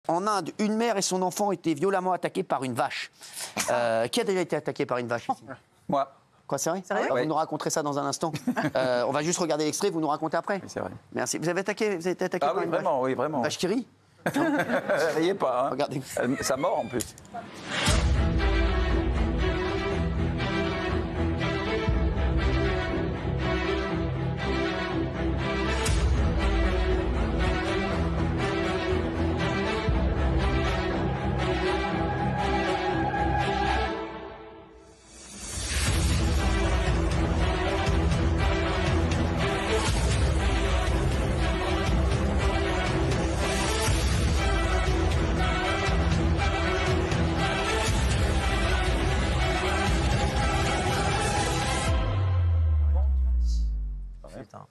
En Inde, une mère et son enfant étaient violemment attaqués par une vache. Qui a déjà été attaqué par une vache ici? Moi. Quoi, c'est vrai? Sérieux? Vous nous raconterez ça dans un instant. On va juste regarder l'extrait, vous nous racontez après. Oui, c'est vrai. Merci. Vous avez été attaqué Ah par oui, une vraiment, vache? oui, vraiment. Une vache qui rit? Riez pas, hein. Regardez. Ça mord en plus.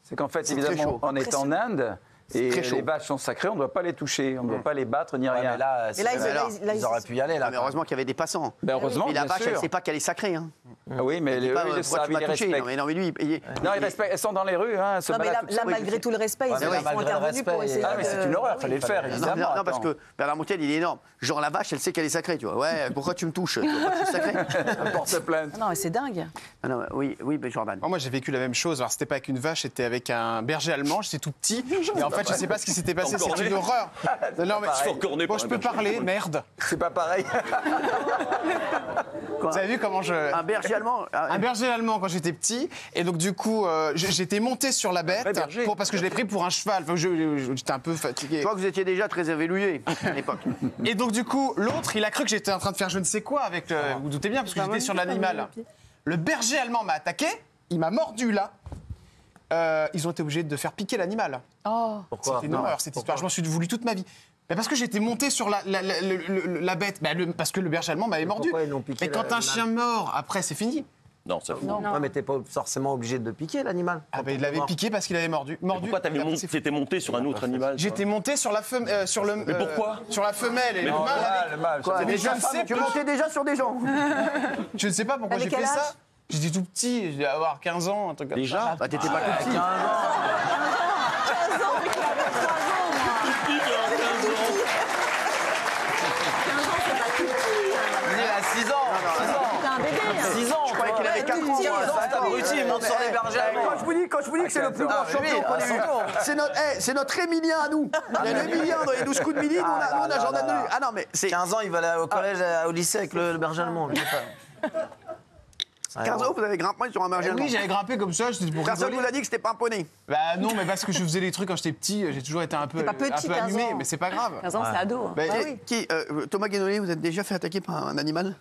C'est qu'en fait, C'est évidemment, très chaud. on est en Inde et très chaud. les vaches sont sacrées, on ne doit pas les toucher, on ne doit pas les battre ni rien. Mais là, ils auraient pu y aller. Là, Ah, mais heureusement qu'il y avait des passants. Ben, heureusement, Et la bien vache, sûr. elle ne sait pas qu'elle est sacrée. Hein. Ah oui, mais Elle dit eux, pas, ils le pourquoi savent, tu ils m'as les touché? respectent. Non, mais lui, Non, ils respectent, elles sont dans les rues, hein, elles se Non, mais baladent. là, malgré tout le respect, ils mais sont malgré le intervenus pour respect, essayer Ah, mais c'est une horreur, il fallait le faire, Non, évidemment. non, parce attends. que Bernard Montiel, il est énorme. Genre, la vache, elle sait qu'elle est sacrée, tu vois. Ouais, pourquoi tu me touches? Tu vois pas que je suis sacré? Porte plainte. Non, mais c'est dingue. Ah non, oui, mais Jordan. Moi, j'ai vécu la même chose. Alors, c'était pas avec une vache, c'était avec un berger allemand. J'étais tout petit. Et en fait, je sais pas ce qui s'était passé. C'est une horreur. Non, mais bon, je peux parler, merde. C'est pas pareil. Vous avez vu comment je. Un berger allemand. Un berger allemand quand j'étais petit. Et donc, du coup, j'étais monté sur la bête parce que je l'ai pris pour un cheval. Enfin, j'étais un peu fatigué. Je vois que vous étiez déjà très évolué à l'époque. Et donc, du coup, l'autre, il a cru que j'étais en train de faire je ne sais quoi avec le. Vous vous doutez bien, parce que j'étais sur l'animal. Le berger allemand m'a attaqué, il m'a mordu là. Ils ont été obligés de faire piquer l'animal. Oh. Pourquoi? C'était une horreur cette histoire. Je m'en suis voulu toute ma vie. Mais parce que j'étais monté sur la bête. Parce que le berger allemand m'avait mordu. Pourquoi ils l'ont piqué, Mais quand un l'animal chien mord, après, c'est fini. Non, ça fout. Non. Ouais, mais t'es pas forcément obligé de piquer l'animal. Ah, ben, il l'avait piqué parce qu'il avait mordu. Pourquoi t'étais monté sur un autre animal? J'étais monté sur la femelle. Mais pourquoi? Sur la femelle et le Non, mâle. le mâle. Quoi, Mais je ne sais tu pas. montais déjà sur des gens. Je ne sais pas pourquoi T'avais j'ai fait quel ça. âge J'étais tout petit, je devais avoir 15 ans, un truc comme ça. Déjà? Bah, t'étais pas tout petit. Il a 6 ans. C'est un bébé. 6 ans. Je croyais qu'il avait 4 ans. Petit, cet abruti, il monte sur les bergers allemands. Quand je vous dis que c'est le plus grand champion qu'on ait eu, c'est notre Émilien à nous. Il y a l'Émilien dans les 12 coups de midi, nous on a Jordan de lui. Ah non, mais c'est 15 ans, il va aller au collège, au lycée avec le berger allemand. lui. 15 ans, vous avez grimpé sur un berger allemand. Oui, j'avais grimpé comme ça, j'étais pour Personne rigoler. vous a dit que c'était pas un poney. Bah non, mais parce que je faisais des trucs quand j'étais petit, j'ai toujours été un peu, pas petit, 15 allumé, ans. mais c'est pas grave. 15 ans, c'est ado. hein. Bah, Bah et- oui. Thomas Guénolé, vous êtes déjà fait attaquer par un animal?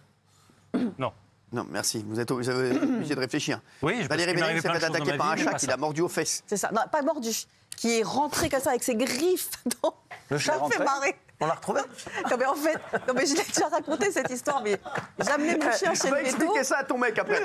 Non. Non, merci. Vous êtes obligé de réfléchir. Oui, parce Valérie qu'il m'est Bénel arrivé s'est plein de fait choses attaquer dans par ma un vie, mais chat pas qui ça. l'a mordu aux fesses. C'est ça. Non, pas mordu. Qui est rentré comme ça avec ses griffes. dans- Le chat Ça me fait rentré marrer. On l'a retrouvé? Non, mais en fait, non, mais je l'ai déjà raconté cette histoire, mais j'ai amené mon chien chez Va le veto. expliquer ça à ton mec après.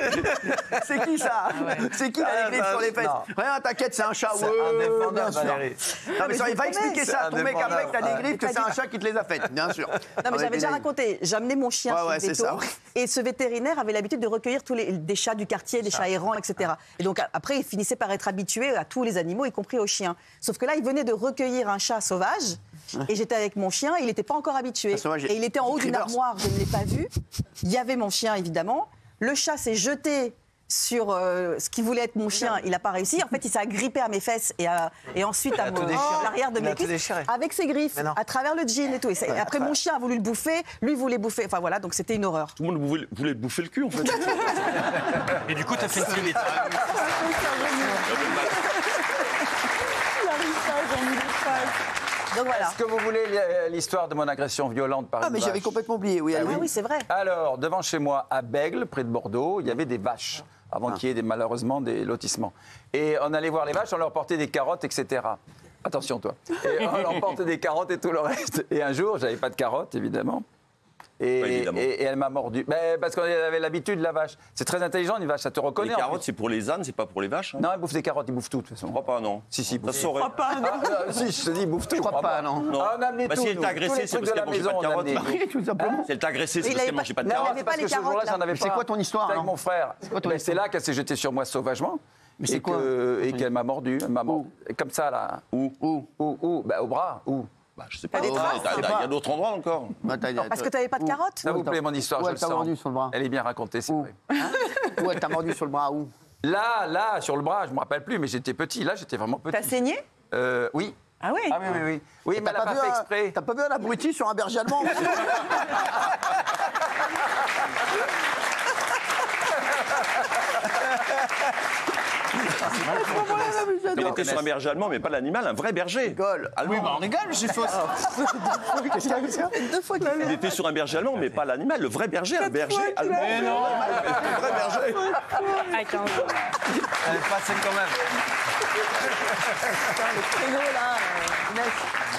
C'est qui ça? C'est qui Ah, la griffes sur les fesses? non. Rien, t'inquiète, c'est un chat. C'est Ouais, bien indéfendable, sûr. Valérie. Non, mais ça, il va expliquer ça à ton mec après que t'as des indéfendable. griffes, que c'est un chat qui te les a faites, bien sûr. Non, mais j'avais déjà raconté. J'ai amené mon chien Ouais, chez le c'est veto. ça. Et ce vétérinaire avait l'habitude de recueillir des chats du quartier, des chats errants, etc. Et donc, après, il finissait par être habitué à tous les animaux, y compris aux chiens. Sauf que là, il venait de recueillir un chat sauvage. Et j'étais avec mon chien, il n'était pas encore habitué. Chat sauvage, Et il était en haut d'une Rivers. armoire, je ne l'ai pas vu. Il y avait mon chien, évidemment. Le chat s'est jeté sur ce qui voulait être mon chien, il n'a pas réussi. En fait, il s'est agrippé à mes fesses et ensuite à l'arrière de Il a mes tout cuisses déchiré. avec ses griffes, Mais non. à travers le jean et tout. Et après, mon chien a voulu le bouffer, lui voulait bouffer. Enfin voilà, donc c'était une horreur. Tout le monde voulait bouffer le cul, en fait. Et du coup, t'as fait une clinique. Donc voilà. Est-ce que vous voulez l'histoire de mon agression violente par Ah, une mais j'avais vache complètement oublié. Oui, allez, Ah oui, c'est vrai. Alors, devant chez moi, à Bègle, près de Bordeaux, il y avait des vaches, avant qu'il y ait malheureusement des lotissements. Et on allait voir les vaches, on leur portait des carottes, etc. Attention, toi. Et on leur portait des carottes et tout le reste. Et un jour, j'avais pas de carottes, évidemment. Pas évidemment. Et elle m'a mordu. Ben, parce qu'on avait l'habitude, la vache. C'est très intelligent, une vache, ça te Les reconnaît. en carottes, plus. c'est pour les ânes, c'est pas pour les vaches. Hein. Non, elle bouffe des carottes, il bouffe tout, de toute façon. Je crois pas, non. Si, Ça bouffe. saurait. Si, je te dis, il bouffe tout. Je crois pas, non. Non. Ah, on a amené Bah, tout, si elle nous. t'a Tous les agressé, c'est trucs parce de la qu'elle mangeait maison, pas de on a carottes. amené. Oui, tout simplement. Si elle t'a agressé, c'est Il parce avait qu'elle pas- mangeait pas de Non, il carottes. avait pas Parce les que ce jour-là, carottes, j'en avais C'est pas. quoi ton histoire, J'étais avec alors mon frère. quoi ton Ben, histoire c'est là qu'elle s'est jetée sur moi sauvagement. Mais c'est Et quoi et qu'elle m'a mordu. Elle m'a mordu. Comme ça, là. Où Ben, au bras. Où Bah, je sais pas. T'as des traces Il y a d'autres endroits encore. Bah, Parce que t'avais pas de carottes. Ça vous plaît, mon histoire, Où je elle le t'a sens. mordu sur le bras? Elle est bien racontée, c'est vrai. Où elle t'a mordu sur le bras? Où? Là, sur le bras, je me rappelle plus, mais j'étais petit. Là, j'étais vraiment petit. T'as saigné? Oui. Ah oui. Ah oui. Oui, mais elle n'a pas fait exprès. T'as pas vu un abruti sur un berger allemand? Mais il était sur un berger allemand, mais pas l'animal, un vrai berger. Rigole. Oui, bah on rigole, j'ai fait aussi. Deux fois qu'il Il était sur un berger allemand, mais pas l'animal, le vrai berger, un berger allemand. Mais non. Le vrai berger. à 15 ans. Elle est passée quand même.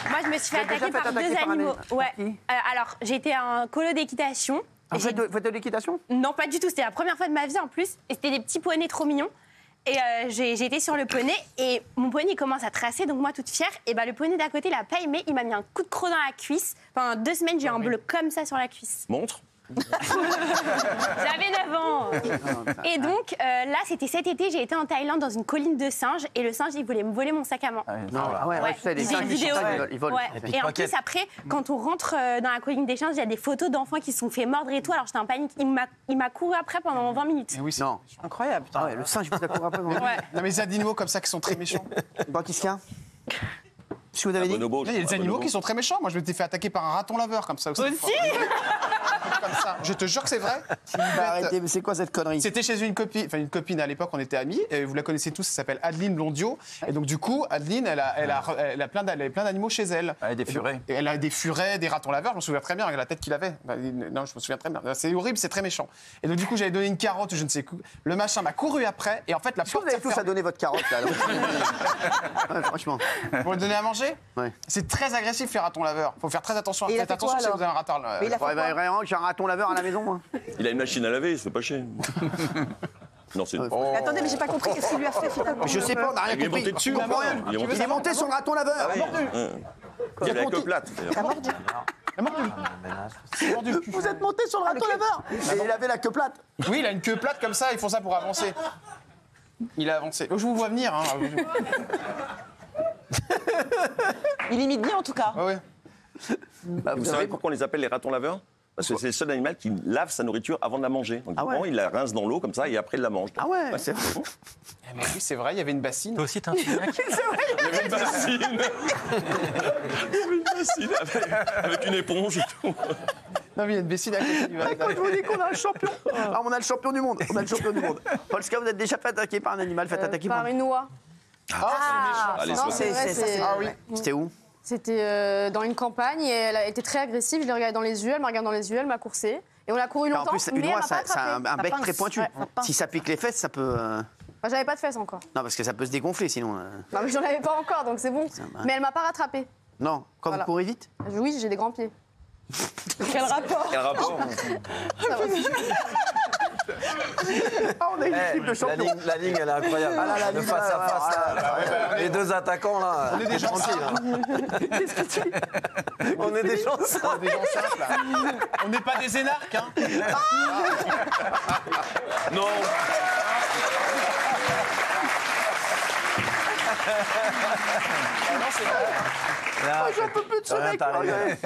Moi, je me suis fait T'as déjà attaquer fait par attaquer deux par un animaux. par Ouais. qui Alors, j'étais un colo d'équitation. En fait, faites de l'équitation? Non, pas du tout. C'était la première fois de ma vie en plus. Et c'était des petits poneys trop mignons. Et j'ai été sur le poney et mon poney il commence à tracer, donc moi toute fière. Et bah, le poney d'à côté, il a pas aimé. Il m'a mis un coup de croc dans la cuisse. Pendant 2 semaines, j'ai eu un bleu comme ça sur la cuisse. Montre. J'avais 9 ans. Et donc, là, c'était cet été, j'ai été en Thaïlande dans une colline de singes. Et le singe, il voulait me voler mon sac à main. Ah ouais, Ouais, tu sais, les j'ai singes, une ils vidéo. ils volent. Ouais. Et en plus, après, quand on rentre dans la colline des singes, il y a des photos d'enfants qui se sont fait mordre et tout. Alors j'étais en panique. Il m'a couru après pendant 20 minutes. Eh oui, c'est- Non. Incroyable. Ah ouais, le singe, il vous a couru après. Ouais. Non, mais les animaux comme ça qui sont très méchants. Bon, qu'est-ce qu'il y a? Qu'est-ce que vous avez dit? Bonobo. Là, il y a des animaux qui sont très méchants. Moi, je m'étais fait attaquer par un raton laveur comme ça aussi. Aussi Comme ça. Je te jure que c'est vrai. Bah, arrêtez, mais c'est quoi cette connerie? C'était chez une copine à l'époque, on était amis, et vous la connaissez tous, ça s'appelle Adeline Blondiot. Et donc du coup, Adeline, elle a plein d'animaux chez elle. Ah, et des furets. Et elle a des furets, des ratons laveurs, je me souviens très bien, avec la tête qu'il avait. Non, je me souviens très bien. C'est horrible, c'est très méchant. Et donc du coup, j'avais donné une carotte, ou je ne sais quoi. Le machin m'a couru après, et en fait, la Est-ce que porte vous avez s'est tous à fermée. donner votre carotte, là? Ouais, franchement. Pour lui donner à manger. Ouais. C'est très agressif, les ratons laveurs. Faut faire très attention. Et il a Faites fait attention quoi, si alors vous avez un raton Mais il a fait Ouais, bah, quoi? vraiment, j'ai un raton laveur à la maison, moi. Il a une machine à laver, il se fait pas chier. Non, c'est. Mais attendez, mais j'ai pas compris qu'est-ce qu'il lui a fait finalement. Je sais pas, on n'a rien Il est compris. monté dessus. Je comprends rien. Il est monté Il est monté sur le raton laveur. Il avait la queue plate. Vous êtes monté sur le raton laveur. Et il avait la queue plate. Oui, il a une queue plate comme ça, ils font ça pour avancer. Il a avancé. Oh, je vous vois venir. Hein. Il imite bien en tout cas. Ouais, ouais. Bah, Vous savez pourquoi on les appelle les ratons laveurs? Parce que c'est le seul animal qui lave sa nourriture avant de la manger. Donc, Ah ouais. il la rince dans l'eau comme ça et après il la mange. Ah ouais, c'est vrai. Mais oui, c'est vrai, il y avait une bassine. Toi aussi, t'es un Signac. Il y avait une bassine. Il y avait une bassine avec une éponge et tout. Non, mais il y a une bassine à côté du Quand je vous dis qu'on a un champion. Ah, on a le champion du monde. On a le champion du monde. Polska, vous êtes déjà fait attaquer par un animal, fait attaquer par Par une oie. Allez, Non, c'est vrai, c'est- Ah oui. C'était où? C'était dans une campagne et elle a été très agressive. Je l'ai regardée dans les yeux, elle m'a regardé dans les yeux, elle m'a coursé. Et on a couru En longtemps, plus, mais une elle oie, m'a pas ça a attrapée. un bec pince. très pointu. Ouais, ça pince. Si ça pique les fesses, ça peut. Enfin, j'avais pas de fesses encore. Non, parce que ça peut se dégonfler sinon. Non, mais j'en avais pas encore, donc c'est bon. Mais elle m'a pas rattrapée. Non, quand Voilà. vous courez vite. Oui, j'ai des grands pieds. Quel rapport? Quel rapport? Ça va. Ah, on a une équipe de champions. La ligne, elle est incroyable. Ah là, la Le ligne, face à là, face, là, là. Les deux attaquants, là. On est des gens tranquille, simples. hein. On est des gens simples. On est des gens simples. Là. On n'est pas des énarques, hein. Non. Ah non, c'est vrai. J'en peux plus de ce mec. Rien t'arrive.